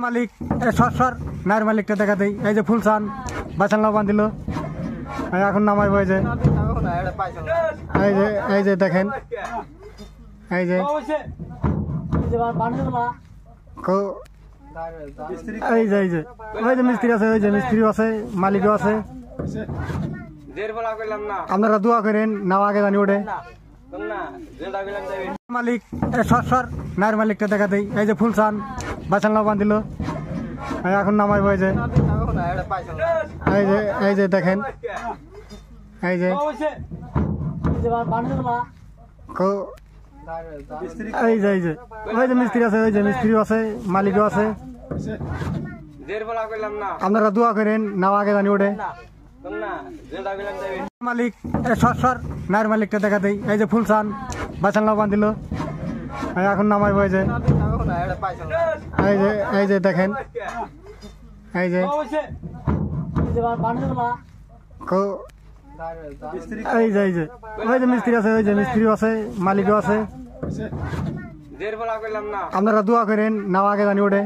মালিক সর নায়ের মালিকটা দেখা দেই। এই যে ফুলসান বাঁচান বান্ধিল, এখন নামাইব। এই যে দেখেন, এই যে ওই যে মিস্ত্রি আছে, ওই যে মিস্ত্রিও আছে, মালিকও আছে। আপনারা দোয়া করেন, নাও আগে জানি ওঠে। মালিক সর নায়ের মালিকটা দেখা দেই। এই যে ফুলসান বাঁচান বান্ধিল, এখন নামাইব। এই যে দেখেন, এই যে ওই যে মিস্ত্রি আছে, ওই যে মিস্ত্রিও আছে, মালিকও আছে। আপনারা দোয়া করেন, নাও আগে জানি ওঠে। মালিক সর নায়ের মালিকটা দেখা দেই। এই যে ফুলসান বাঁচান বান্ধিল, এখন নামাইব। এই যে দেখেন, এই যে ওই যে মিস্ত্রি আছে, ওই যে মিস্ত্রিও আছে, মালিকও আছে। আপনারা দোয়া করেন, নাও আগে জানি ওঠে।